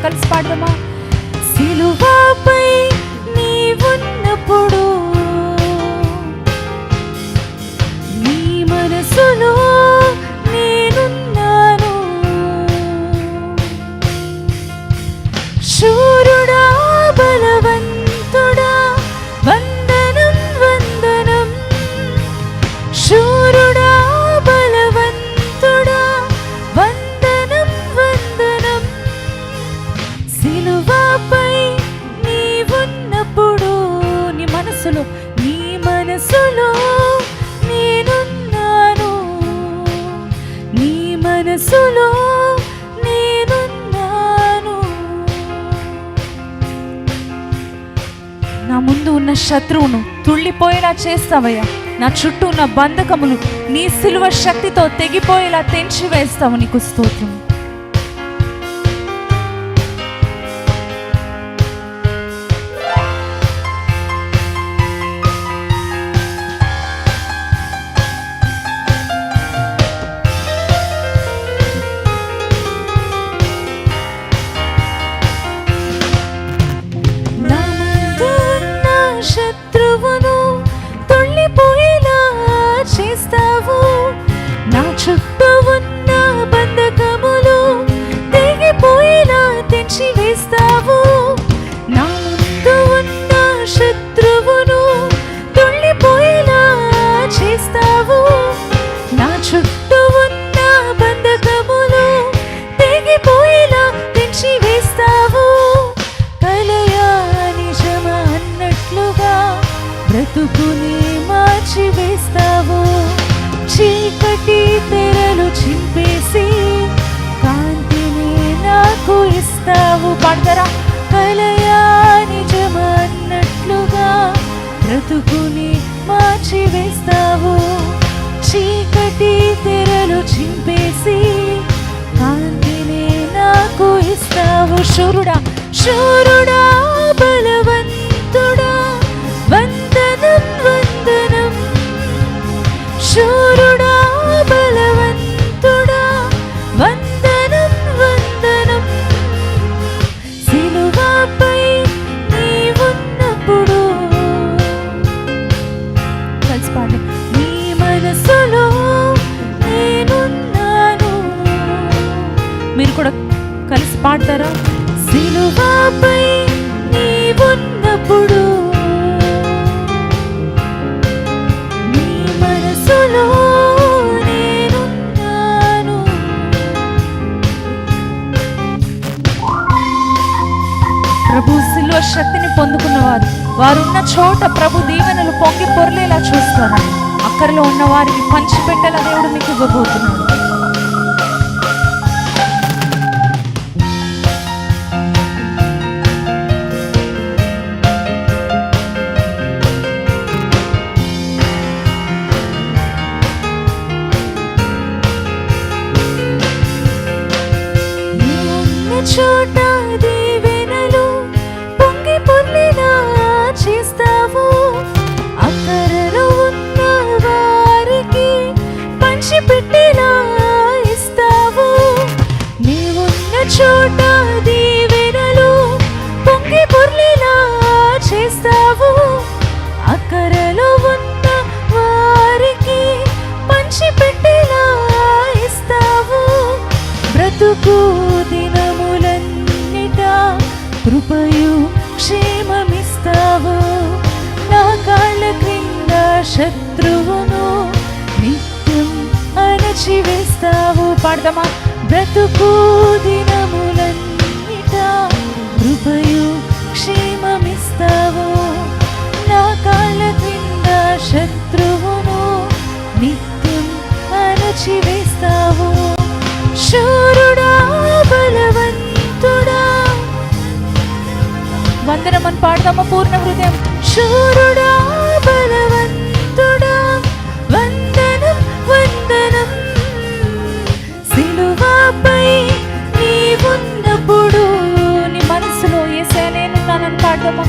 కలిసి పాడదామా? సిలువపై నీవున్నప్పుడు నీ మనసులో నేనున్నాను. శూరుడా బలవంతుడా వందనం వందనం. శూరుడా బలవంతుడా వందనం వందనం. సిలువపై నీవున్నప్పుడు నీ మనసులో నేనున్నాను. నీ మనసులో నేనున్నాను. నా ముందు ఉన్న శత్రువును తుళ్ళిపోయేలా చేస్తావయ్యా. నా చుట్టూ ఉన్న బంధకములు నీ సిలువ శక్తితో తెగిపోయేలా తెంచి వేస్తావు. నీకు స్తోత్రం. నా చుట్టూ ఉన్న బంధకములు తెగిపోయేలా తెంచి వేస్తావు. నా ముందు ఉన్న శత్రువును తుళ్ళిపోయేలా చేస్తావు. నా చుట్టూ ఉన్న బంధకములు తెగిపోయేలా తెంచి వేస్తావు. కలయా నిజమా అన్నట్లుగా బ్రతుకుని మార్చి వేస్తావు. చీకటి తెరలు చింపేసి కాంతిని నాకు ఇస్తావు. పాడతారా? కలయా నిజమన్నట్లుగా బ్రతుకుని మార్చి వేస్తావు. చీకటి తెరలు చింపేసి కాంతిని నాకు ఇస్తావు. శూరుడా శూరుడా బలవంతుడా వందనం వందనం. శూరుడా బలవంతుడా వందనం వందనం. సిలువపై నీవున్నప్పుడు కలిసి పాడు. నీ మనసులో నేనున్నాను. మీరు కూడా కలిసి పాడతారా? సిలువపై నీవున్నప్పుడు ప్రభు సిలువ శక్తిని పొందుకున్నవారు వారున్న చోట ప్రభు దీవెనలు పొంగి పొర్లేలా చూస్తారు. అక్కడలో ఉన్న వారికి పంచిపెట్టేలా దేవుడు మీకు ఇవ్వబోతున్నాడు. చోట దీవెనలు పొంగి పొర్లేలా చేస్తావు. అక్కరలో ఉన్న వారికి పంచిపెట్టేలా ఇస్తావు. నీవున్న చోట దీవెనలు పొంగి పొర్లేలా చేస్తావు. అక్కరలో ఉన్న వారికి పంచిపెట్టేలా ఇస్తావు. బ్రతుకు కృపయు క్షేమమిస్తావు. నా కాళ్ళ క్రింద శత్రువును నిత్యం అణచివేస్తావు. పాడదామా? బ్రతుకు దినములన్నిట కృపయు క్షేమమిస్తావు. నా కాళ్ళ క్రింద శత్రువును నిత్యం అణచివేస్తావు. శూరుడా బలవంతుడా వందనమని పాడదామా పూర్ణ హృదయం. శూరుడా బలవంతుడా వందనం వందనం. సిలువపై నీవున్నప్పుడు నీ మనసులో యేసయ్యా నేనున్నానని పాడదామా?